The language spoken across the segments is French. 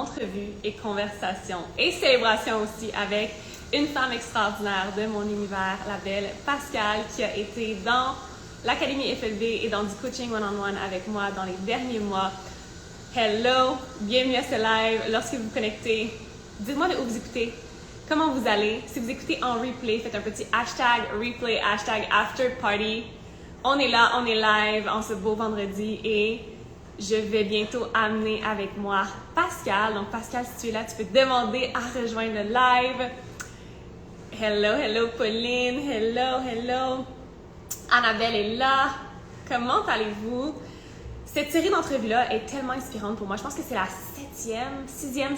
Entrevue et conversation et célébration aussi avec une femme extraordinaire de mon univers, la belle Pascale, qui a été dans l'Académie FLB et dans du coaching one-on-one avec moi dans les derniers mois. Hello, bienvenue à ce live. Lorsque vous vous connectez, dites-moi de où vous écoutez, comment vous allez. Si vous écoutez en replay, faites un petit hashtag replay, hashtag after party. On est là, on est live en ce beau vendredi et je vais bientôt amener avec moi Pascale. Donc Pascale, si tu es là, tu peux demander à rejoindre le live. Hello, hello Pauline, hello, hello. Annabelle est là. Comment allez-vous? Cette série d'entrevues-là est tellement inspirante pour moi. Je pense que c'est la sixième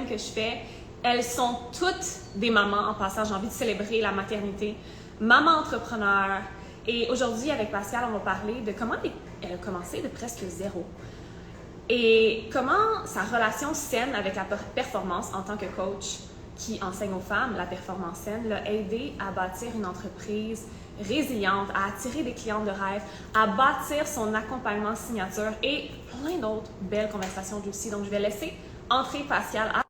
que je fais. Elles sont toutes des mamans en passant. J'ai envie de célébrer la maternité. Maman entrepreneur. Et aujourd'hui, avec Pascale, on va parler de comment elle a commencé de presque zéro. Et comment sa relation saine avec la performance en tant que coach qui enseigne aux femmes la performance saine l'a aidé à bâtir une entreprise résiliente, à attirer des clientes de rêve, à bâtir son accompagnement signature et plein d'autres belles conversations aussi. Donc, je vais laisser entrer Pascale à...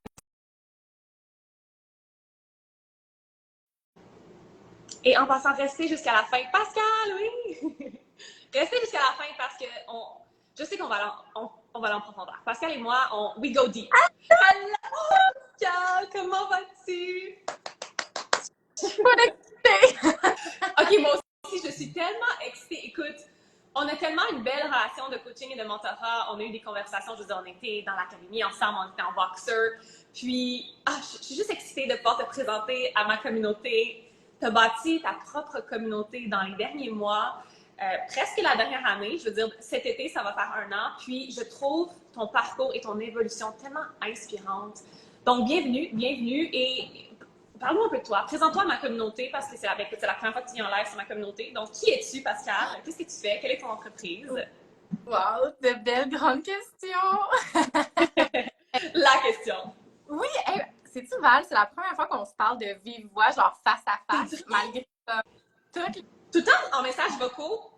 Et en passant, restez jusqu'à la fin. Pascale, oui! Restez jusqu'à la fin parce que je sais qu'on va aller en profondeur. Pascale et moi, we go deep. Hello, Pascale, comment vas-tu? Je suis pas excitée! Ok, moi aussi, je suis tellement excitée. Écoute, on a tellement une belle relation de coaching et de mentorat. On a eu des conversations, je veux dire, on était dans l'académie ensemble, on était en boxer. Puis, je suis juste excitée de pouvoir te présenter à ma communauté. Tu as bâti ta propre communauté dans les derniers mois, presque la dernière année. Je veux dire, cet été, ça va faire 1 an. Puis, je trouve ton parcours et ton évolution tellement inspirante. Donc, bienvenue et parle-moi un peu de toi. Présente-toi à ma communauté parce que c'est la première fois que tu viens en live sur ma communauté. Donc, qui es-tu, Pascale? Qu'est-ce que tu fais? Quelle est ton entreprise? Wow, de belles grandes questions! La question. Oui, hey, sais-tu, Val, c'est la première fois qu'on se parle de vive voix, genre face à face, malgré toutes les... Tout le temps en messages vocaux,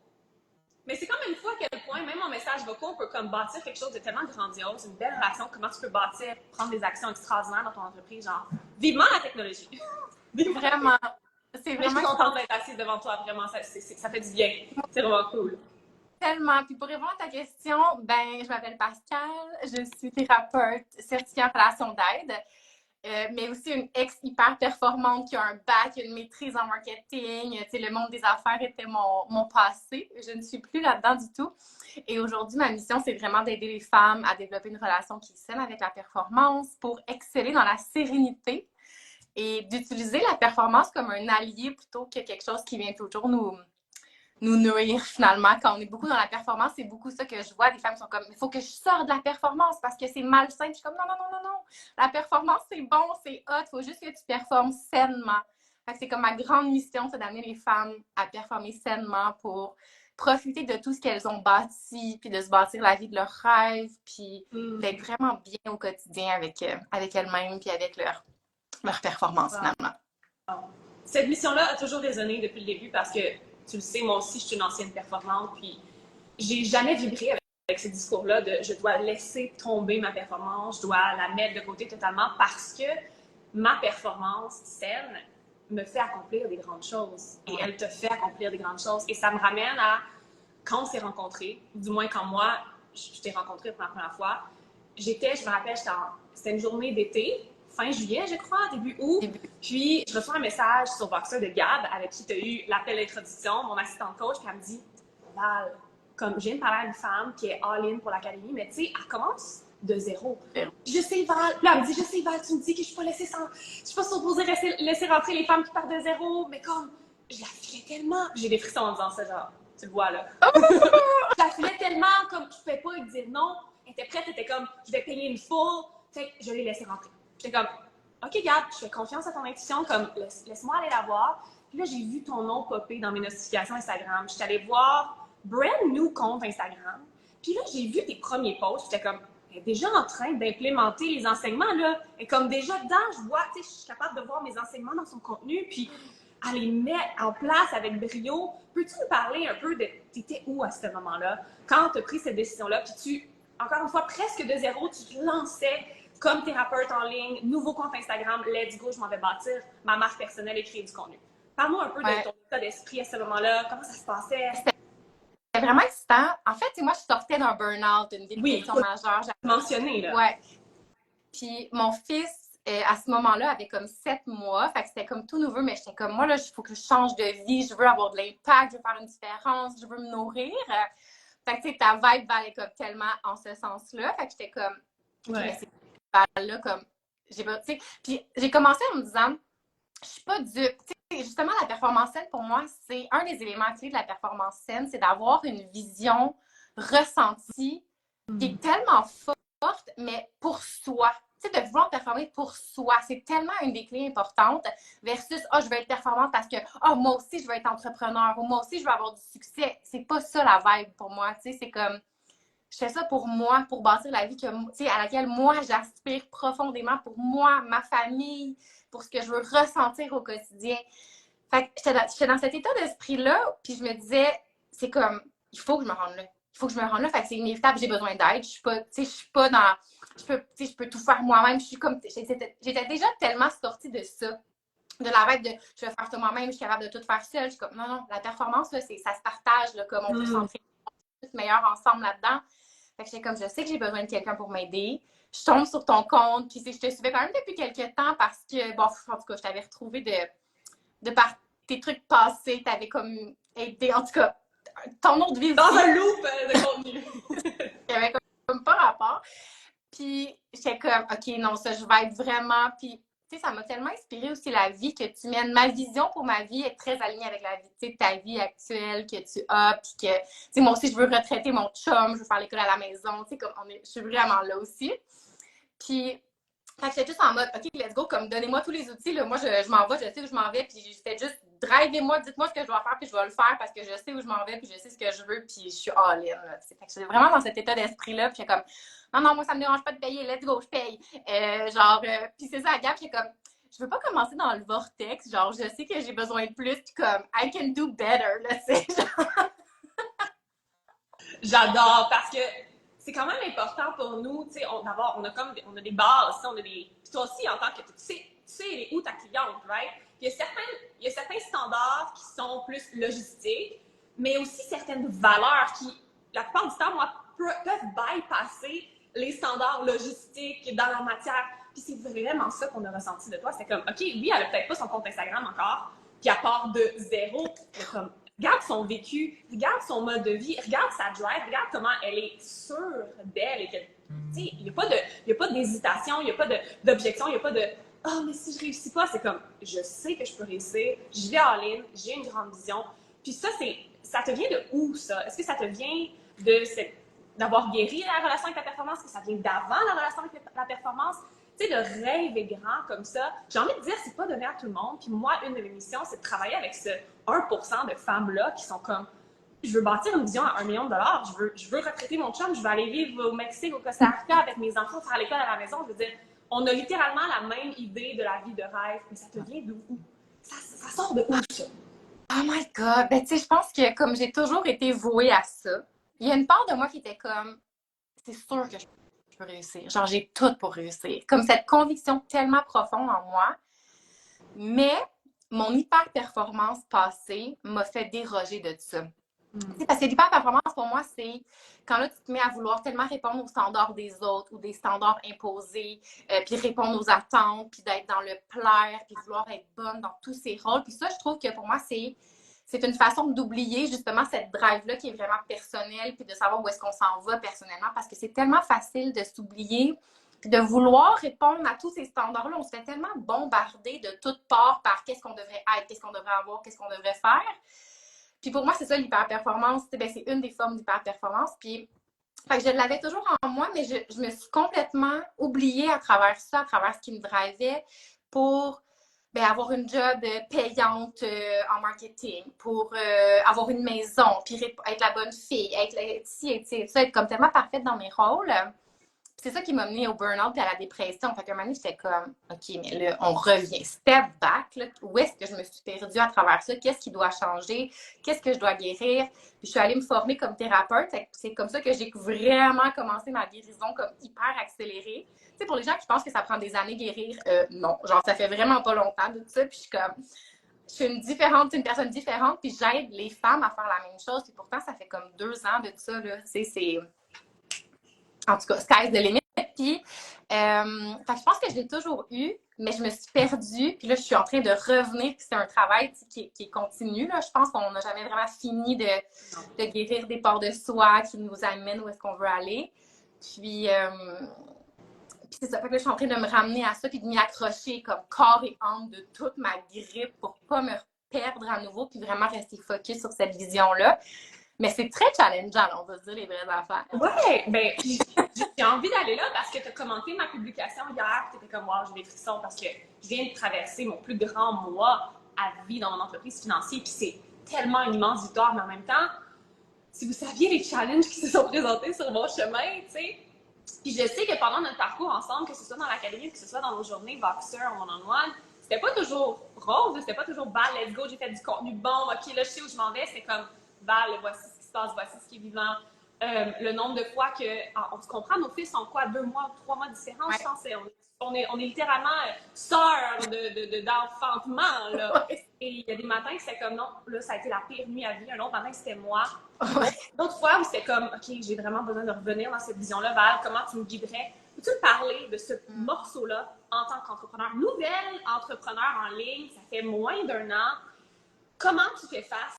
mais c'est comme une fois à quel point, même en messages vocaux, on peut comme bâtir quelque chose de tellement grandiose, une belle relation, comment tu peux bâtir, prendre des actions extraordinaires dans ton entreprise, genre, vivement la technologie. Vraiment, c'est Mais je suis vraiment contente d'être assise devant toi, vraiment, ça fait du bien. C'est vraiment cool. tellement. Puis pour répondre à ta question, ben, je m'appelle Pascale, je suis thérapeute certifiée en relation d'aide. Mais aussi une ex hyper performante qui a un bac, une maîtrise en marketing. Tu sais, le monde des affaires était mon passé. Je ne suis plus là-dedans du tout. Et aujourd'hui, ma mission, c'est vraiment d'aider les femmes à développer une relation qui est saine avec la performance pour exceller dans la sérénité et d'utiliser la performance comme un allié plutôt que quelque chose qui vient toujours nous nourrir finalement. Quand on est beaucoup dans la performance, c'est beaucoup ça que je vois. Des femmes sont comme, il faut que je sorte de la performance parce que c'est malsain. Je suis comme, non, non, non, non, non. La performance, c'est bon, c'est hot. Il faut juste que tu performes sainement. Fait que c'est comme ma grande mission, c'est d'amener les femmes à performer sainement pour profiter de tout ce qu'elles ont bâti, puis de se bâtir la vie de leurs rêves, puis d'être vraiment bien au quotidien avec elles-mêmes, puis avec leur performance finalement. Cette mission-là a toujours résonné depuis le début parce que, tu le sais, moi aussi, je suis une ancienne performante, puis j'ai jamais vibré avec ce discours-là de je dois laisser tomber ma performance, je dois la mettre de côté totalement parce que ma performance saine me fait accomplir des grandes choses et elle te fait accomplir des grandes choses. Et ça me ramène à quand on s'est rencontrés, du moins quand moi, je t'ai rencontré pour la première fois, je me rappelle, c'était une journée d'été, fin juillet, je crois, début août. Puis, je reçois un message sur Voxer de Gab, avec qui tu as eu l'appel d'introduction, mon assistante coach, puis elle me dit Val, comme je viens de parler à une femme qui est all-in pour l'académie, mais tu sais, elle commence de zéro. Je sais, Val. Puis là, elle me dit Je sais, Val, tu me dis que je suis pas supposée laisser rentrer les femmes qui partent de zéro, mais comme, je la filais tellement. J'ai des frissons en disant ça, genre, tu le vois là. Je la filais tellement, comme, je pouvais pas lui dire non. Elle était prête, elle était comme, je vais payer une full. Fait que je l'ai laissé rentrer. J'étais comme, OK, Gab, je fais confiance à ton intuition, comme, laisse-moi aller la voir. Puis là, j'ai vu ton nom popper dans mes notifications Instagram. Je suis allée voir brand new compte Instagram. Puis là, j'ai vu tes premiers posts. J'étais comme, elle est déjà en train d'implémenter les enseignements, là. Et comme déjà dedans, je vois, tu sais, je suis capable de voir mes enseignements dans son contenu. Puis à les mettre en place avec brio. Peux-tu me parler un peu de t'étais où à ce moment-là, quand tu as pris cette décision-là, puis encore une fois, presque de zéro, tu te lançais, comme thérapeute en ligne, nouveau compte Instagram, let's go, je m'en vais bâtir ma marque personnelle et créer du contenu. Parle-moi un peu de ton état d'esprit à ce moment-là, comment ça se passait? C'était vraiment excitant. En fait, moi, je sortais d'un burn-out, d'une dépression majeure. Mentionné, là. Ouais. Puis mon fils, à ce moment-là, avait comme 7 mois. Fait que c'était comme tout nouveau, mais j'étais comme, moi, là, il faut que je change de vie. Je veux avoir de l'impact, je veux faire une différence, je veux me nourrir. Fait que, tu sais, ta vibe valait comme tellement en ce sens-là. Fait que j'étais comme, mais c'est là comme, tu sais. Puis j'ai commencé en me disant, je suis pas dupe. Tu sais, justement, la performance saine, pour moi, c'est un des éléments clés de la performance saine, c'est d'avoir une vision ressentie qui est tellement forte, mais pour soi. Tu sais, de vouloir performer pour soi, c'est tellement une des clés importantes versus « Ah, oh, je veux être performante parce que oh, moi aussi, je veux être entrepreneur ou moi aussi, je veux avoir du succès. » C'est pas ça la vibe pour moi. Tu sais, c'est comme je fais ça pour moi, pour bâtir la vie que, à laquelle moi, j'aspire profondément pour moi, ma famille, pour ce que je veux ressentir au quotidien. Fait que j'étais dans cet état d'esprit-là, puis je me disais, c'est comme, il faut que je me rende là. Il faut que je me rende là, fait que c'est inévitable, j'ai besoin d'aide. Je suis pas dans, je peux tout faire moi-même. Je suis comme, j'étais déjà tellement sortie de ça, de la vibe de, je vais faire ça moi-même, je suis capable de tout faire seule. Je suis comme, non, la performance, là, ça se partage, là, comme on peut s'entraîner tous meilleurs ensemble là-dedans. Fait que j'étais comme, je sais que j'ai besoin de quelqu'un pour m'aider. Je tombe sur ton compte, puis je te suivais quand même depuis quelques temps parce que, bon, en tout cas, je t'avais retrouvé de par tes trucs passés, t'avais comme aidé, en tout cas, ton autre vie aussi. Dans un loop de contenu. Il y avait comme pas rapport. Puis j'étais comme, OK, non, ça, je vais être vraiment, puis tu sais, ça m'a tellement inspiré aussi la vie que tu mènes. Ma vision pour ma vie est très alignée avec la vie, tu sais, ta vie actuelle que tu as, puis que, tu sais, moi aussi, je veux retraiter mon chum, je veux faire l'école à la maison, tu sais, comme je suis vraiment là aussi. Puis, fait que j'étais juste en mode, OK, let's go, comme donnez-moi tous les outils, là. Moi, je m'en vais, je sais où je m'en vais, puis j'étais juste, drivez-moi, dites-moi ce que je dois faire, puis je vais le faire parce que je sais où je m'en vais, puis je sais ce que je veux, puis je suis all-in, là. Fait que j'étais vraiment dans cet état d'esprit-là, puis j'étais comme, non, moi, ça me dérange pas de payer, let's go, je paye. Puis c'est ça, à Gap, j'étais comme, je veux pas commencer dans le vortex, genre, je sais que j'ai besoin de plus, puis comme, I can do better, là, tu sais, J'adore, parce que c'est quand même important pour nous, tu sais, on a des bases, on a des... Puis toi aussi, en tant que... Tu sais où ta cliente, right? Il y a certains standards qui sont plus logistiques, mais aussi certaines valeurs qui, la plupart du temps, moi, peuvent bypasser les standards logistiques dans la matière. Puis c'est vraiment ça qu'on a ressenti de toi. C'est comme, OK, oui, elle a peut-être pas son compte Instagram encore, puis elle part de zéro, mais comme, regarde son vécu, regarde son mode de vie, regarde sa drive, regarde comment elle est sûre d'elle et que, tu sais, il n'y a pas d'hésitation, il n'y a pas d'objection, il n'y a pas de « Ah, oh, mais si je réussis pas, c'est comme, je sais que je peux réussir, je vais en ligne, j'ai une grande vision. » Puis ça te vient de où, ça? Est-ce que ça te vient d'avoir guéri la relation avec la performance? Est-ce que ça vient d'avant la relation avec la performance? Tu sais, de rêver grand comme ça. J'ai envie de dire, c'est pas donné à tout le monde. Puis moi, une de mes missions, c'est de travailler avec ce 1% de femmes-là qui sont comme, je veux bâtir une vision à 1 million de dollars, je veux retraiter mon chum, je veux aller vivre au Mexique, au Costa Rica avec mes enfants, faire l'école à la maison. Je veux dire, on a littéralement la même idée de la vie de rêve, mais ça te vient d'où? Ça sort de où, ça? Oh my God! Ben, tu sais, je pense que comme j'ai toujours été vouée à ça, il y a une part de moi qui était comme, c'est sûr que je peux réussir. Genre, j'ai tout pour réussir. Comme cette conviction tellement profonde en moi. Mais mon hyper-performance passée m'a fait déroger de ça. Parce que l'hyper-performance, pour moi, c'est quand là, tu te mets à vouloir tellement répondre aux standards des autres ou des standards imposés, puis répondre aux attentes, puis d'être dans le plaire, puis vouloir être bonne dans tous ces rôles. Puis ça, je trouve que pour moi, c'est une façon d'oublier justement cette drive-là qui est vraiment personnelle, puis de savoir où est-ce qu'on s'en va personnellement, parce que c'est tellement facile de s'oublier, puis de vouloir répondre à tous ces standards-là. On se fait tellement bombarder de toutes parts par qu'est-ce qu'on devrait être, qu'est-ce qu'on devrait avoir, qu'est-ce qu'on devrait faire. Puis pour moi, c'est ça l'hyper-performance. C'est une des formes d'hyper-performance. Puis fait que je l'avais toujours en moi, mais je me suis complètement oubliée à travers ça, à travers ce qui me drivait pour avoir une job payante en marketing, pour avoir une maison, puis être la bonne fille, être ci, être comme tellement parfaite dans mes rôles. c'est ça qui m'a menée au burn-out et à la dépression. Fait qu'à un moment donné, j'étais comme, OK, mais là, on revient, step back. Là, où est-ce que je me suis perdue à travers ça? Qu'est-ce qui doit changer? Qu'est-ce que je dois guérir? Puis je suis allée me former comme thérapeute. C'est comme ça que j'ai vraiment commencé ma guérison comme hyper accélérée. Tu sais, pour les gens qui pensent que ça prend des années guérir, non. Genre, ça fait vraiment pas longtemps de ça. Puis je suis comme, je suis une personne différente, puis j'aide les femmes à faire la même chose. Puis pourtant, ça fait comme 2 ans de ça, là. Tu sais, c'est... En tout cas, sky's the limit. Puis, je pense que je l'ai toujours eu, mais je me suis perdue. Puis là, je suis en train de revenir. Puis c'est un travail qui est continu. Là. Je pense qu'on n'a jamais vraiment fini de guérir des parts de soi qui nous amènent où est-ce qu'on veut aller. Puis c'est ça. Fait que là, je suis en train de me ramener à ça puis de m'y accrocher comme corps et âme de toute ma grippe pour pas me perdre à nouveau puis vraiment rester focus sur cette vision-là. Mais c'est très challengeant, là, on va se dire les vraies affaires. Ouais, ben, j'ai envie d'aller là parce que tu as commenté ma publication hier, tu étais comme, wow, j'ai des frissons parce que je viens de traverser mon plus grand mois à vie dans mon entreprise financière, puis c'est tellement une immense victoire, mais en même temps, si vous saviez les challenges qui se sont présentés sur mon chemin, tu sais, puis je sais que pendant notre parcours ensemble, que ce soit dans l'académie, que ce soit dans nos journées Voxer en one-on-one, c'était pas toujours rose, c'était pas toujours Val, let's go, j'ai fait du contenu bon, ok, là, je sais où je m'en vais, c'était comme Val, voici ce qui se passe, voici ce qui est vivant. Le nombre de fois on se comprend, nos fils ont quoi, 2 mois, 3 mois de différence, je pense. On est littéralement sœurs d'enfantement, là. Et il y a des matins que c'était comme, non, là, ça a été la pire nuit à vie. Un autre matin, c'était moi. D'autres fois où c'était comme, OK, j'ai vraiment besoin de revenir dans cette vision-là. Val, comment tu me guiderais? Peux-tu me parler de ce morceau-là en tant qu'entrepreneur? Nouvelle entrepreneur en ligne, ça fait moins d'1 an. Comment tu fais face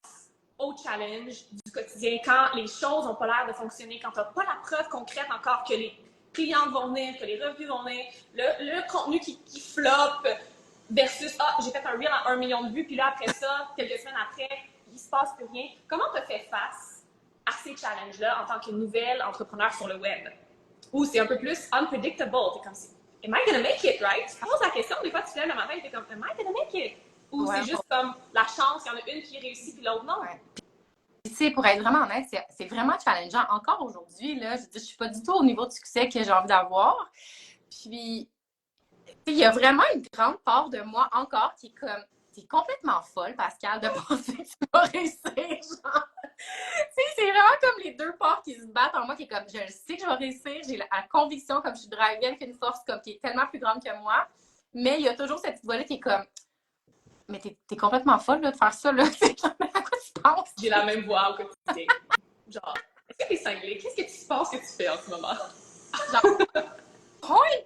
au challenge du quotidien quand les choses n'ont pas l'air de fonctionner, quand tu n'as pas la preuve concrète encore que les clientes vont venir, que les revues vont venir, le contenu qui floppe versus j'ai fait un reel à 1 million de vues, puis là, après ça, quelques semaines après, il ne se passe plus rien. Comment tu as fait face à ces challenges-là en tant que nouvelle entrepreneur sur le web? Ou c'est un peu plus unpredictable. Tu es comme, am I gonna make it, right? Tu poses la question, des fois, tu te lèves le matin et tu es comme, am I gonna make it? Ou c'est juste comme la chance, il y en a une qui réussit puis l'autre non? Tu sais, pour être vraiment honnête, c'est vraiment challengeant. Encore aujourd'hui, là, je suis pas du tout au niveau de succès que j'ai envie d'avoir. Puis, il y a vraiment une grande part de moi encore qui est comme, t'es complètement folle, Pascal, de penser que tu vas réussir, genre. Tu sais, c'est vraiment comme les deux parts qui se battent en moi, qui est comme, je le sais que je vais réussir, j'ai la conviction, comme je suis drivée avec une force comme qui est tellement plus grande que moi. Mais il y a toujours cette petite voix-là qui est comme, mais t'es complètement folle là, de faire ça, là. À quoi tu penses? J'ai la même voix au quotidien. Genre, est-ce que t'es cinglée? Qu'est-ce que tu penses que tu fais en ce moment? Genre,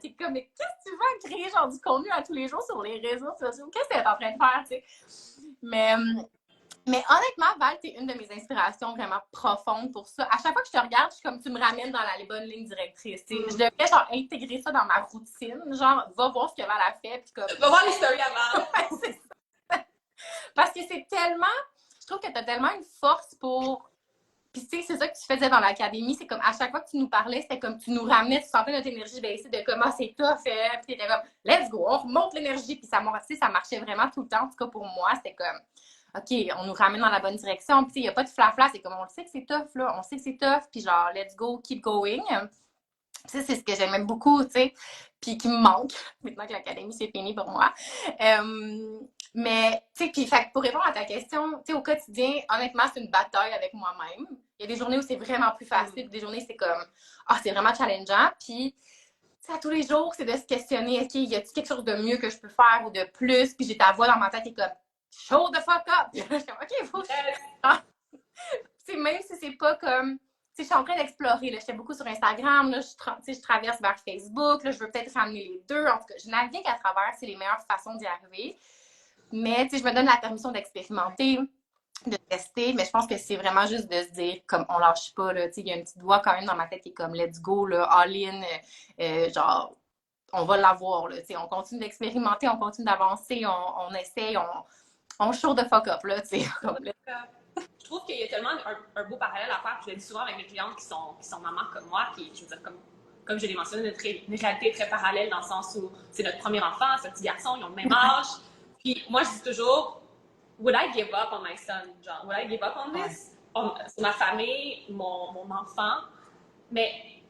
t'es comme, mais qu'est-ce que tu veux créer, genre, du contenu à tous les jours sur les réseaux sociaux? Qu'est-ce que t'es en train de faire, tu sais? Mais honnêtement, Val, t'es une de mes inspirations vraiment profondes pour ça. À chaque fois que je te regarde, je suis comme, tu me ramènes dans la bonne ligne directrice. Je devrais, genre, intégrer ça dans ma routine. Genre, va voir ce que Val a fait. Puis comme... Va voir les stories avant. C'est ça. Parce que c'est tellement... Je trouve que t'as tellement une force pour... Puis tu sais, c'est ça que tu faisais dans l'académie. C'est comme, à chaque fois que tu nous parlais, c'était comme, tu nous ramenais, tu sentais notre énergie baisser de comment c'est tough. Puis t'étais comme, let's go, on remonte l'énergie. Puis ça marchait vraiment tout le temps. En tout cas, pour moi, c'était comme... OK, on nous ramène dans la bonne direction. Puis, il n'y a pas de flafla. C'est comme, on le sait que c'est tough, là. On sait que c'est tough. Puis, genre, let's go, keep going. Ça, c'est ce que j'aimais beaucoup, tu sais. Puis, qui me manque. Maintenant que l'académie, c'est fini pour moi. Mais, tu sais, puis, pour répondre à ta question, tu sais, au quotidien, honnêtement, c'est une bataille avec moi-même. Il y a des journées où c'est vraiment plus facile. Des journées, c'est comme, c'est vraiment challengeant. Puis, à tous les jours, c'est de se questionner, OK, y a-t-il quelque chose de mieux que je peux faire ou de plus? Puis, j'ai ta voix dans ma tête qui est comme, show the fuck up! Je suis comme, OK, il faut que je... Même si c'est pas comme... Je suis en train d'explorer. J'étais beaucoup sur Instagram. Là, je traverse vers Facebook. Là, je veux peut-être ramener les deux. En tout cas, je navigue à travers. C'est les meilleures façons d'y arriver. Mais je me donne la permission d'expérimenter, de tester. Mais je pense que c'est vraiment juste de se dire, comme on lâche pas. Il y a une petite voix quand même dans ma tête qui est comme, let's go, là, all in. Genre, on va l'avoir. On continue d'expérimenter, on continue d'avancer, on essaye, on show the fuck up, là, tu sais. Je trouve qu'il y a tellement un beau parallèle à faire. Je le dis souvent avec mes clientes qui sont mamans comme moi, qui, je veux dire, comme je l'ai mentionné, une réalité très parallèle dans le sens où c'est notre premier enfant, c'est un petit garçon, ils ont le même âge. Puis moi, je dis toujours, would I give up on my son? Genre, would I give up on this? Sur ma famille, mon enfant. Mais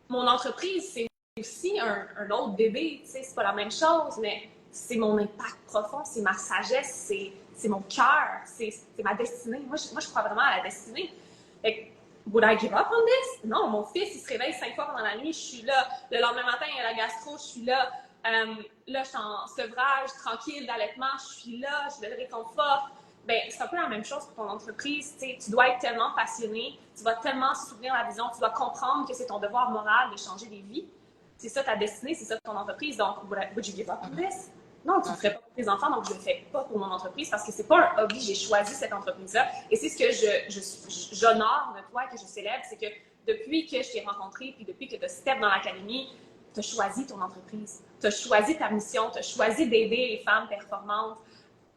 mon entreprise, c'est aussi un autre bébé, tu sais, c'est pas la même chose, mais c'est mon impact profond, c'est ma sagesse, c'est mon cœur, c'est ma destinée. Moi, je crois vraiment à la destinée. Fait que, would I give up on this? Non, mon fils, il se réveille 5 fois pendant la nuit, je suis là. Le lendemain matin, il y a la gastro, je suis là. Là, je suis en sevrage, tranquille, d'allaitement, je suis là, je le réconforte. Ben, c'est un peu la même chose pour ton entreprise. T'sais, tu dois être tellement passionné, tu vas tellement soutenir la vision, tu dois comprendre que c'est ton devoir moral de changer des vies. C'est ça ta destinée, c'est ça ton entreprise. Donc, would you give up on this? Non, tu ne le ferais pas pour tes enfants, donc je ne le fais pas pour mon entreprise parce que c'est pas un hobby, j'ai choisi cette entreprise-là. Et c'est ce que j'honore de toi, que je célèbre, c'est que depuis que je t'ai rencontré, puis depuis que tu as step dans l'académie, tu as choisi ton entreprise, tu as choisi ta mission, tu as choisi d'aider les femmes performantes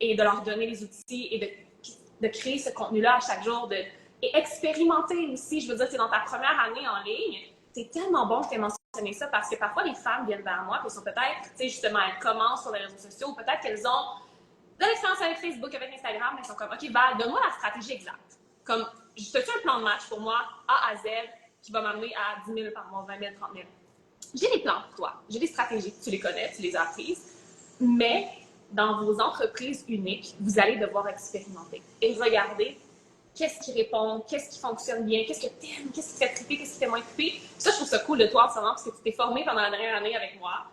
et de leur donner les outils et de créer ce contenu-là à chaque jour, et expérimenter aussi. Je veux dire, c'est dans ta première année en ligne, c'est tellement bon que tu aies mentionné ça parce que parfois les femmes viennent vers moi et sont peut-être, tu sais, justement, elles commencent sur les réseaux sociaux ou peut-être qu'elles ont de l'expérience avec Facebook, avec Instagram, mais elles sont comme, OK, Val, donne-moi la stratégie exacte. Comme, as-tu un plan de match pour moi, A à Z, qui va m'amener à 10 000 par mois, 20 000, 30 000? J'ai des plans pour toi, j'ai des stratégies, tu les connais, tu les as apprises, mais dans vos entreprises uniques, vous allez devoir expérimenter et regarder qu'est-ce qui répond, qu'est-ce qui fonctionne bien, qu'est-ce que t'aimes, qu'est-ce qui te fait triper, qu'est-ce qui te fait moins triper. Ça, je trouve ça cool de toi en ce moment parce que tu t'es formé pendant la dernière année avec moi.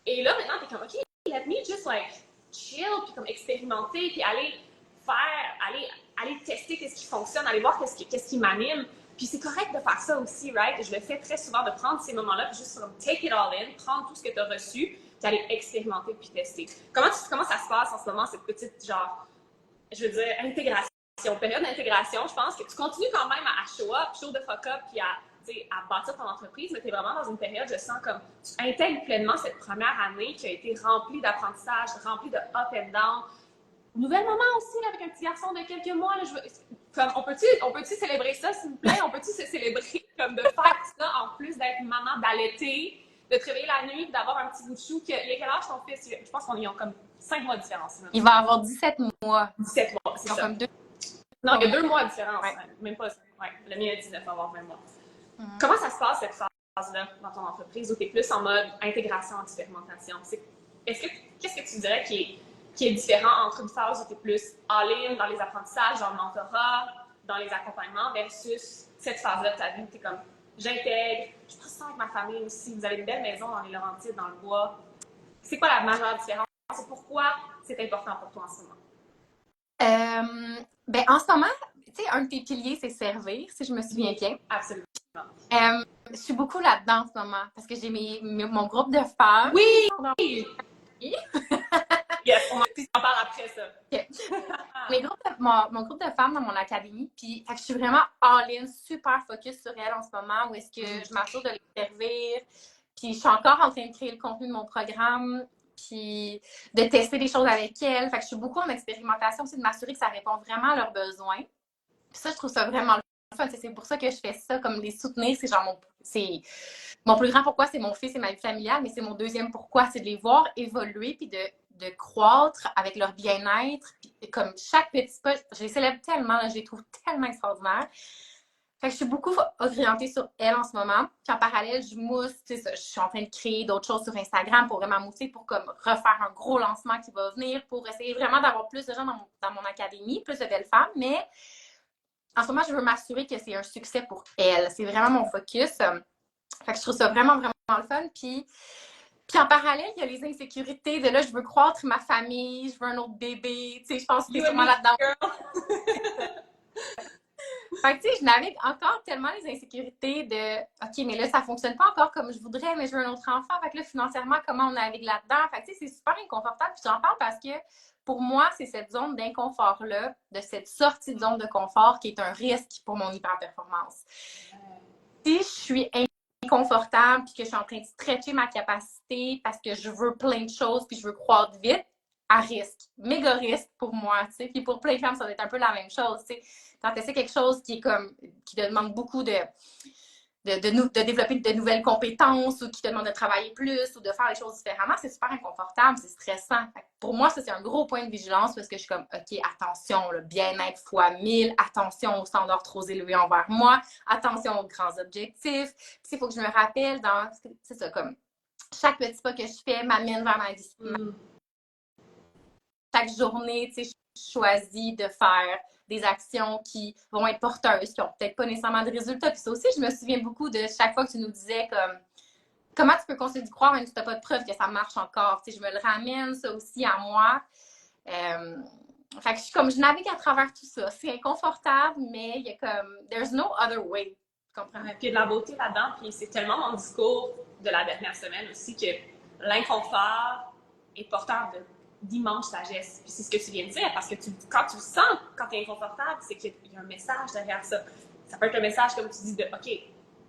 Et là, maintenant, t'es comme, OK, let me just like chill, puis comme expérimenter, puis aller faire, aller tester qu'est-ce qui fonctionne, aller voir qu'est-ce qui m'anime. Puis c'est correct de faire ça aussi, right? Je le fais très souvent, de prendre ces moments-là, puis juste comme take it all in, prendre tout ce que tu as reçu, puis aller expérimenter puis tester. Comment ça se passe en ce moment, cette petite, genre, je veux dire, intégration, période d'intégration? Je pense que tu continues quand même à show up, show the fuck up, puis à bâtir ton entreprise, mais tu es vraiment dans une période, je sens comme, tu intègres pleinement cette première année qui a été remplie d'apprentissage, remplie de up and down. Nouvelle maman aussi, là, avec un petit garçon de quelques mois, là, comme, on peut-tu célébrer ça, s'il vous plaît? On peut-tu se célébrer comme de faire ça, en plus d'être maman, d'allaiter, de te réveiller la nuit, d'avoir un petit bout de chou? Il y a quel âge ton fils? Je pense qu'on y a comme 5 mois de différence. Là. Il va avoir 17 mois. 17 mois, c'est ça. Comme 2... Non, il y a 2 mois de différence. Ouais. Même pas. Ouais, le mien a 19, va avoir 20 mois. Comment ça se passe, cette phase-là, dans ton entreprise, où tu es plus en mode intégration, expérimentation? Qu'est-ce que tu dirais qui est différent entre une phase où tu es plus all-in dans les apprentissages, dans le mentorat, dans les accompagnements, versus cette phase-là de ta vie où tu es comme, j'intègre, je passe ça avec ma famille aussi, vous avez une belle maison dans les Laurentides, dans le bois. C'est quoi la majeure différence? C'est pourquoi c'est important pour toi en ce moment? Ben, en ce moment, tu sais, un de tes piliers, c'est servir, si je me souviens bien. Absolument. Je suis beaucoup là-dedans en ce moment parce que j'ai mon groupe de femmes. Oui! Yes, on en parle après ça. Okay. Mon groupe de femmes dans mon académie, puis je suis vraiment all-in, super focus sur elles en ce moment, où est-ce que je m'assure de les servir, puis je suis encore en train de créer le contenu de mon programme, puis de tester des choses avec elles. Fait que je suis beaucoup en expérimentation aussi, de m'assurer que ça répond vraiment à leurs besoins. Puis ça, je trouve ça vraiment le fun. C'est pour ça que je fais ça, comme les soutenir. C'est genre mon plus grand pourquoi, c'est mon fils et ma vie familiale, mais c'est mon deuxième pourquoi, c'est de les voir évoluer, puis de croître avec leur bien-être. Puis comme chaque petit pas, je les célèbre tellement, là, je les trouve tellement extraordinaires. Fait que je suis beaucoup orientée sur elle en ce moment. Puis en parallèle, je mousse, tu sais, je suis en train de créer d'autres choses sur Instagram pour vraiment mousser, pour comme refaire un gros lancement qui va venir, pour essayer vraiment d'avoir plus de gens dans mon académie, plus de belles femmes. Mais en ce moment, je veux m'assurer que c'est un succès pour elle. C'est vraiment mon focus. Fait que je trouve ça vraiment, vraiment le fun. Puis en parallèle, il y a les insécurités de là, je veux croître ma famille, je veux un autre bébé. Tu sais, je pense que c'est sûrement là-dedans. Fait que, tu sais, je navigue encore tellement les insécurités de OK, mais là, ça fonctionne pas encore comme je voudrais, mais je veux un autre enfant. Fait que là, financièrement, comment on navigue là-dedans? Fait que, tu sais, c'est super inconfortable. Puis j'en parle parce que pour moi, c'est cette zone d'inconfort-là, de cette sortie de zone de confort qui est un risque pour mon hyper-performance. Si je suis inconfortable puis que je suis en train de stretcher ma capacité parce que je veux plein de choses puis je veux croître vite, à risque. Méga risque pour moi, tu sais. Puis pour plein de femmes, ça va être un peu la même chose, tu sais. Quand tu essaies quelque chose qui te demande beaucoup de développer de nouvelles compétences ou qui te demande de travailler plus ou de faire les choses différemment, c'est super inconfortable, c'est stressant. Fait que pour moi, ça, c'est un gros point de vigilance parce que je suis comme, OK, attention, le bien-être fois 1000, attention aux standards trop élevés envers moi, attention aux grands objectifs. Puis il faut que je me rappelle c'est ça, comme, chaque petit pas que je fais m'amène vers ma discipline. Chaque journée, tu sais, je choisis de faire des actions qui vont être porteuses, qui n'ont peut-être pas nécessairement de résultats. Puis ça aussi, je me souviens beaucoup de chaque fois que tu nous disais comme comment tu peux continuer d'y croire même si tu n'as pas de preuve que ça marche encore. Tu sais, je me le ramène, ça aussi, à moi. Fait que je navigue à travers tout ça. C'est inconfortable, mais il y a comme there's no other way. Tu comprends? Puis il y a de la beauté là-dedans, puis c'est tellement mon discours de la dernière semaine aussi que l'inconfort est porteur d'immense sagesse. Puis c'est ce que tu viens de dire, parce que quand tu le sens, quand tu es inconfortable, c'est qu'il y a un message derrière ça. Ça peut être un message, comme tu dis, de OK,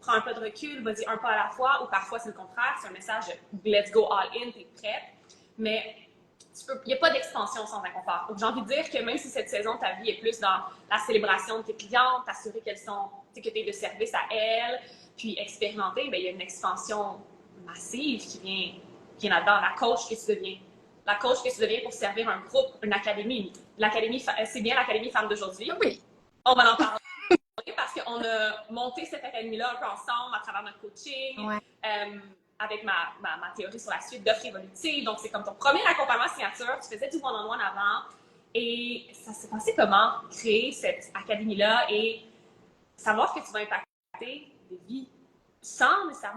prends un pas de recul, vas-y un pas à la fois, ou parfois c'est le contraire, c'est un message de let's go all in, t'es prête. Mais il n'y a pas d'expansion sans inconfort. Donc, j'ai envie de dire que même si cette saison, ta vie est plus dans la célébration de tes clientes, t'assurer que tu es de service à elles, puis expérimenter, bien, il y a une expansion massive qui vient là-dedans. La coach que tu deviens. La coach que tu deviens pour servir un groupe, une académie. C'est bien l'Académie Femmes d'aujourd'hui. Oui. On va en parler parce qu'on a monté cette académie-là un peu ensemble à travers notre coaching. Ouais. Avec ma théorie sur la suite d'offres évolutives. Donc, c'est comme ton premier accompagnement signature. Tu faisais du one-on-one avant. Et ça s'est passé comment créer cette académie-là et savoir que tu vas impacter des vies sans nécessairement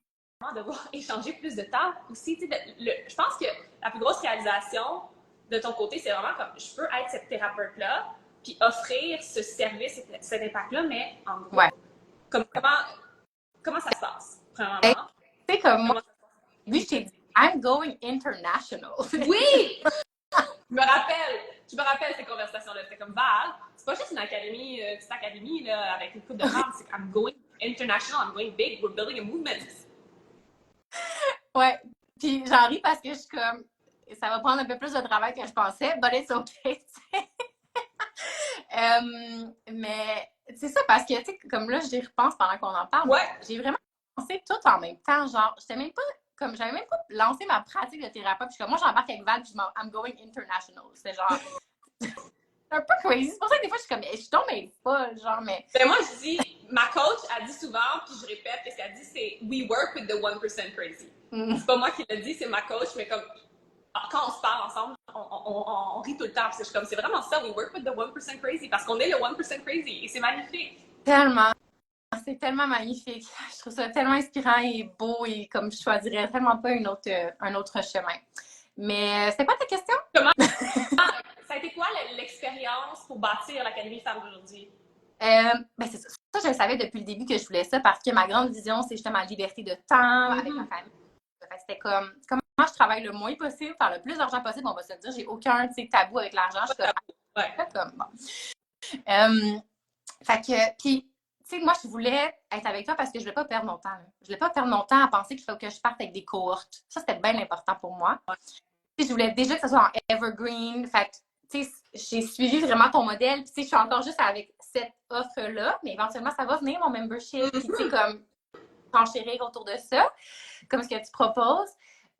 devoir échanger plus de temps aussi. Je pense que la plus grosse réalisation de ton côté, c'est vraiment comme je peux être cette thérapeute-là puis offrir ce service, cet impact-là, mais en gros. Ouais. Comment ça se passe, premièrement? C'est comme moi. Oui, je t'ai dit, I'm going international. Oui! Je me rappelle ces conversations-là. C'était comme Val, c'est pas juste une petite académie là, avec une couple de femmes, c'est I'm going international, I'm going big, we're building a movement. Ouais, puis j'en ris parce que je suis comme, ça va prendre un peu plus de travail que je pensais, but it's okay, mais c'est ça, parce que, tu sais, comme là, j'y repense pendant qu'on en parle. Ouais. J'ai vraiment pensé tout en même temps, genre, j'avais même pas lancé ma pratique de thérapeute, puis moi, j'embarque avec Val, puis I'm going international. C'est genre, c'est un peu crazy. C'est pour ça que des fois, je suis comme, je tombe même pas, genre, mais... Ben moi, je dis, ma coach a dit souvent, puis je répète, ce qu'elle dit, c'est « We work with the 1% crazy ». C'est pas moi qui l'ai dit, c'est ma coach, mais comme, quand on se parle ensemble, on rit tout le temps, parce que je suis comme, c'est vraiment ça, « We work with the 1% crazy », parce qu'on est le 1% crazy, et c'est magnifique. Tellement. C'est tellement magnifique. Je trouve ça tellement inspirant et beau, et comme je choisirais tellement pas un autre chemin. Mais c'est quoi ta question? Comment? Ça a été quoi l'expérience pour bâtir l'Académie Femmes d'aujourd'hui? Ben c'est ça. Ça, je le savais depuis le début que je voulais ça parce que ma grande vision, c'est justement la liberté de temps avec ma famille. C'était comme, comment je travaille le moins possible, faire le plus d'argent possible, on va se le dire. J'ai aucun tabou avec l'argent. Je suis comme, bon. Fait que, puis, tu sais, moi, je voulais être avec toi parce que je voulais pas perdre mon temps. Là. Je voulais pas perdre mon temps à penser qu'il faut que je parte avec des cohortes. Ça, c'était bien important pour moi. Puis, je voulais déjà que ça soit en evergreen. Fait que, tu sais, j'ai suivi vraiment ton modèle. Puis, tu sais, je suis encore juste avec cette offre-là, mais éventuellement, ça va venir, mon membership. Puis, tu sais, comme, t'enchérir autour de ça, comme ce que tu proposes.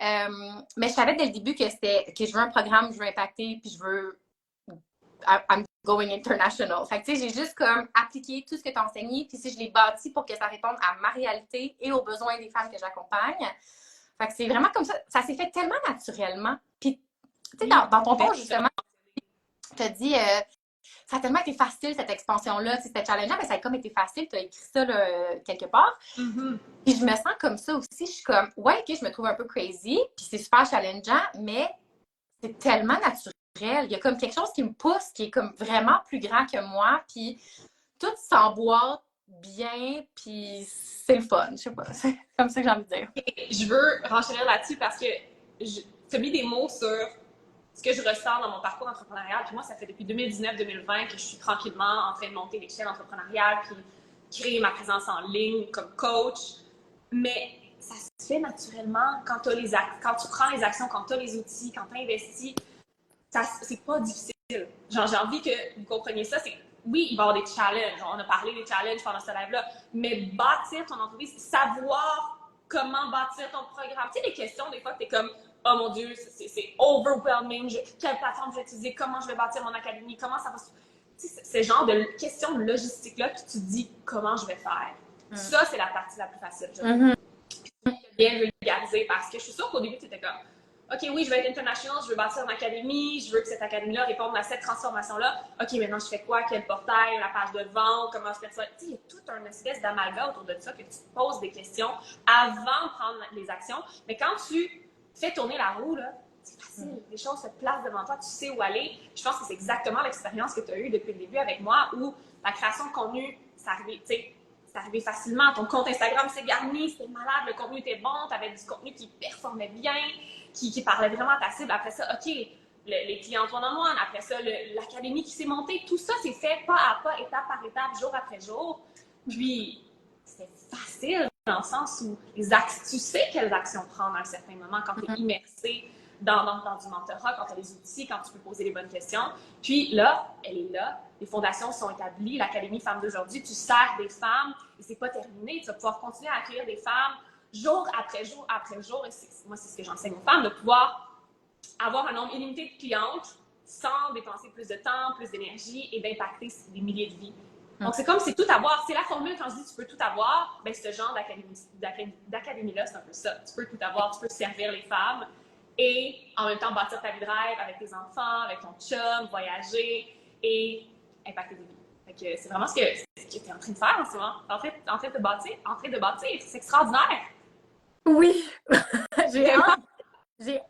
Mais je savais dès le début que je veux un programme, je veux impacter, puis je veux... I'm going international. Fait que, tu sais, j'ai juste comme appliqué tout ce que tu as enseigné, puis si je l'ai bâti pour que ça réponde à ma réalité et aux besoins des femmes que j'accompagne. Fait que c'est vraiment comme ça. Ça s'est fait tellement naturellement. Puis, tu sais, dans ton post, justement, tu as dit, ça a tellement été facile, cette expansion-là. C'était challengeant, mais ça a comme été facile. Tu as écrit ça là, quelque part. Puis je me sens comme ça aussi. Je suis comme, ouais, OK, je me trouve un peu crazy, puis c'est super challengeant, mais c'est tellement naturel. Il y a comme quelque chose qui me pousse, qui est comme vraiment plus grand que moi, puis tout s'emboîte bien, puis c'est le fun. Je sais pas, c'est comme ça que j'ai envie de dire. Je veux renchérir là-dessus parce que tu as mis des mots sur ce que je ressens dans mon parcours entrepreneurial. Puis moi, ça fait depuis 2019-2020 que je suis tranquillement en train de monter l'échelle entrepreneuriale, puis créer ma présence en ligne comme coach. Mais ça se fait naturellement quand tu prends les actions, quand tu as les outils, quand tu investis. C'est pas difficile. Genre, j'ai envie que vous compreniez ça. Oui, il va y avoir des challenges. On a parlé des challenges pendant ce live-là. Mais bâtir ton entreprise, savoir comment bâtir ton programme. Tu sais, les questions, des fois, tu es comme, oh mon Dieu, c'est overwhelming. Quelle plateforme je vais utiliser? Comment je vais bâtir mon académie? Comment ça va se... Tu sais, ce genre de questions de logistique-là, puis tu te dis comment je vais faire. Ça, c'est la partie la plus facile. Bien vulgariser réaliser? Parce que je suis sûre qu'au début, tu étais comme, OK, oui, je vais être international, je veux bâtir une académie, je veux que cette académie-là réponde à cette transformation-là. OK, maintenant, je fais quoi? Quel portail? La page de vente? Comment je fais ça? Tu sais, il y a tout un espèce d'amalgame autour de ça que tu te poses des questions avant de prendre les actions. Mais quand tu fais tourner la roue, là, c'est facile. Les choses se placent devant toi, tu sais où aller. Je pense que c'est exactement l'expérience que tu as eue depuis le début avec moi où la création de contenu, ça arrivait, tu sais, c'est arrivé facilement. Ton compte Instagram s'est garni, c'était malade, le contenu était bon, tu avais du contenu qui performait bien, qui parlait vraiment à ta cible. Après ça, OK, les clients one-on-one, après ça, l'académie qui s'est montée, tout ça s'est fait pas à pas, étape par étape, jour après jour. Puis, c'était facile dans le sens où tu sais quelles actions prendre à un certain moment quand tu es immersé dans du mentorat, quand tu as les outils, quand tu peux poser les bonnes questions. Puis là, elle est là, les fondations sont établies, l'Académie Femmes d'aujourd'hui, tu sers des femmes et c'est pas terminé, tu vas pouvoir continuer à accueillir des femmes jour après jour après jour, et moi c'est ce que j'enseigne aux femmes, de pouvoir avoir un nombre illimité de clientes sans dépenser plus de temps, plus d'énergie et d'impacter des milliers de vies. Donc, c'est comme c'est tout avoir. C'est la formule quand je dis tu peux tout avoir, ben ce genre d'académie-là, c'est un peu ça. Tu peux tout avoir, tu peux servir les femmes et en même temps bâtir ta vie de rêve avec tes enfants, avec ton chum, voyager et impacter des vies. Fait que c'est vraiment ce que tu es en train de faire en ce moment. En train de bâtir. C'est extraordinaire. Oui, j'ai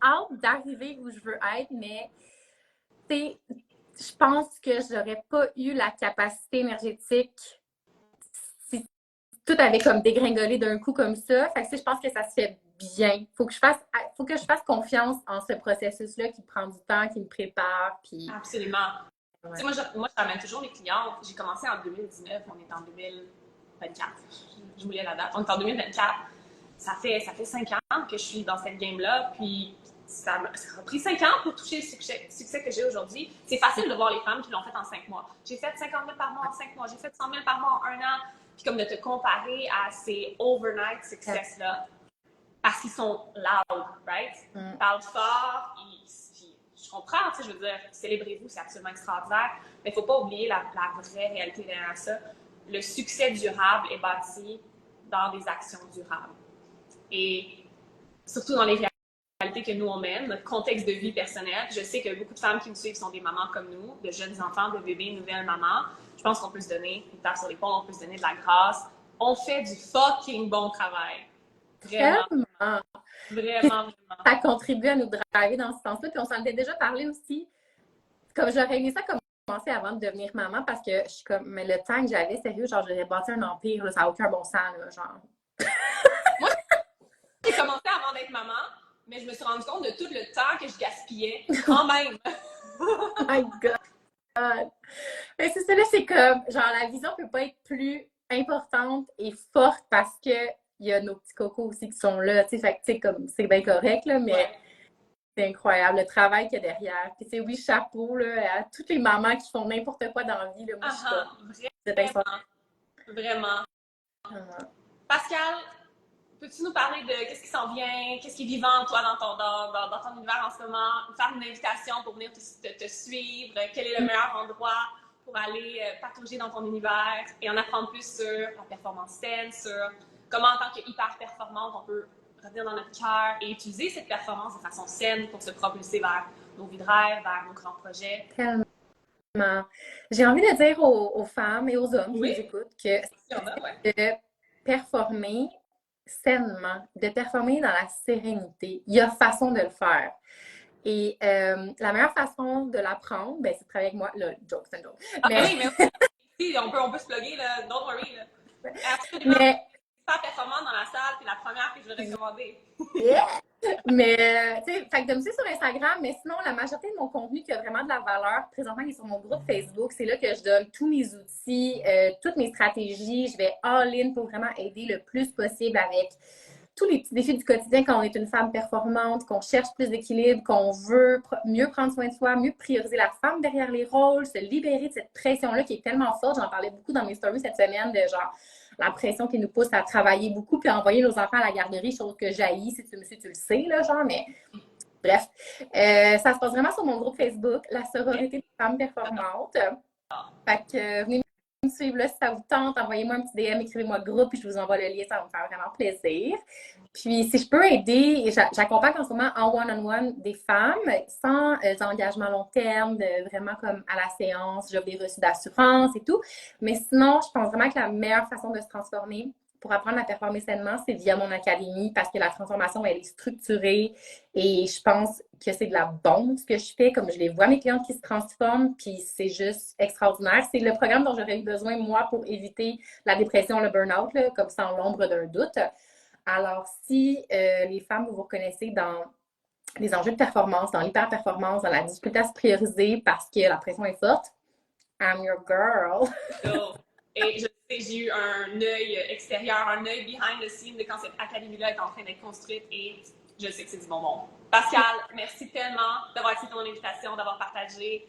hâte d'arriver où je veux être, mais je pense que je n'aurais pas eu la capacité énergétique si tout avait comme dégringolé d'un coup comme ça. Fait que je pense que ça se fait bien. Faut que je fasse confiance en ce processus-là qui prend du temps, qui me prépare. Puis... Absolument. Ouais. Moi, je ramène toujours mes clients. J'ai commencé en 2019, on est en 2024. Je voulais la date. On est en 2024. Ça fait 5 ans que je suis dans cette game-là, puis ça a pris 5 ans pour toucher le succès que j'ai aujourd'hui. C'est facile de voir les femmes qui l'ont fait en 5 mois. J'ai fait 50 000 par mois en 5 mois, j'ai fait 100 000 par mois en 1 an, puis comme de te comparer à ces overnight success-là, parce qu'ils sont loud, right? Ils parlent fort, je comprends, tu sais, je veux dire, célébrez-vous, c'est absolument extraordinaire, mais il ne faut pas oublier la vraie réalité derrière ça. Le succès durable est bâti dans des actions durables. Et surtout dans les réalités que nous on mène, notre contexte de vie personnel. Je sais que beaucoup de femmes qui nous suivent sont des mamans comme nous, de jeunes enfants, de bébés, nouvelles mamans. Je pense qu'on peut se donner une tape sur l'épaule, on peut se donner de la grâce. On fait du fucking bon travail. Vraiment. Vraiment. Ça contribue à nous driver dans ce sens-là. Puis on s'en était déjà parlé aussi. Comme j'aurais aimé ça commencer avant de devenir maman parce que je suis comme, mais le temps que j'avais, sérieux, genre, j'aurais bâti un empire, là, ça n'a aucun bon sens, là, genre. Moi, j'ai commencé avant d'être maman, mais je me suis rendu compte de tout le temps que je gaspillais quand même. Oh my God! Mais c'est ça, là, c'est comme, genre, la vision peut pas être plus importante et forte parce que il y a nos petits cocos aussi qui sont là, tu sais, fait que, tu sais, comme, c'est bien correct, là, mais c'est incroyable, le travail qu'il y a derrière. Puis, oui, chapeau, là, à toutes les mamans qui font n'importe quoi dans la vie, là, moi, je suis pas. Vraiment. Pascal, peux-tu nous parler de qu'est-ce qui s'en vient, qu'est-ce qui est vivant, toi, dans ton univers en ce moment, faire une invitation pour venir te suivre, quel est le meilleur endroit pour aller patauger dans ton univers et en apprendre plus sur la performance saine, sur comment, en tant qu'hyper performante, on peut revenir dans notre cœur et utiliser cette performance de façon saine pour se propulser vers nos vies de rêve, vers nos grands projets. Tellement. J'ai envie de dire aux femmes et aux hommes qui nous écoutent que de performer sainement, de performer dans la sérénité, il y a façon de le faire. Et la meilleure façon de l'apprendre, ben, c'est de travailler avec moi. Là, joke, c'est un joke. Oui, on peut se plugger, là, don't worry. Là. Absolument. Mais pas performante dans la salle, c'est la première que je vais recommander. Yeah! Mais, tu sais, fait que de me suivre sur Instagram, mais sinon, la majorité de mon contenu qui a vraiment de la valeur, présentement, il est sur mon groupe Facebook. C'est là que je donne tous mes outils, toutes mes stratégies. Je vais all-in pour vraiment aider le plus possible avec tous les petits défis du quotidien quand on est une femme performante, qu'on cherche plus d'équilibre, qu'on veut mieux prendre soin de soi, mieux prioriser la femme derrière les rôles, se libérer de cette pression-là qui est tellement forte. J'en parlais beaucoup dans mes stories cette semaine de genre la pression qui nous pousse à travailler beaucoup puis à envoyer nos enfants à la garderie, chose que j'haïs, si tu me suis, tu le sais, là, genre, mais bref. Ça se passe vraiment sur mon groupe Facebook, la sororité des femmes performantes. Fait que venez me suivre là si ça vous tente. Envoyez-moi un petit DM, écrivez-moi groupe, puis je vous envoie le lien, ça va me faire vraiment plaisir. Puis, si je peux aider, j'accompagne en ce moment en one-on-one des femmes sans engagement long terme, vraiment comme à la séance, j'offre des reçus d'assurance et tout. Mais sinon, je pense vraiment que la meilleure façon de se transformer pour apprendre à performer sainement, c'est via mon académie parce que la transformation, elle est structurée et je pense que c'est de la bombe ce que je fais, comme je les vois mes clientes qui se transforment, puis c'est juste extraordinaire. C'est le programme dont j'aurais eu besoin, moi, pour éviter la dépression, le burn-out, là, comme sans l'ombre d'un doute. Alors, si les femmes, vous vous reconnaissez dans les enjeux de performance, dans l'hyper-performance, dans la difficulté à se prioriser parce que la pression est forte, I'm your girl. Oh. Et je sais, j'ai eu un œil extérieur, un œil behind the scene de quand cette académie-là est en train d'être construite et je sais que c'est du bonbon. Pascal, merci tellement d'avoir accepté mon invitation, d'avoir partagé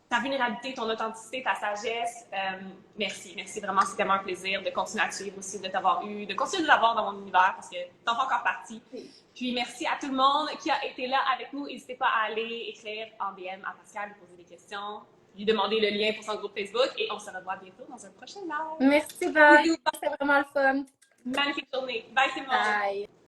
ta vulnérabilité, ton authenticité, ta sagesse. Merci vraiment, c'est tellement un plaisir de continuer à te suivre aussi, de t'avoir eu, de continuer de l'avoir dans mon univers parce que t'en fais encore partie. Puis merci à tout le monde qui a été là avec nous. N'hésitez pas à aller écrire en DM à Pascal, lui poser des questions, lui demander le lien pour son groupe Facebook et on se revoit bientôt dans un prochain live. Merci, bye. C'est vraiment le fun. Magnifique journée. Bye, c'est moi. Bye.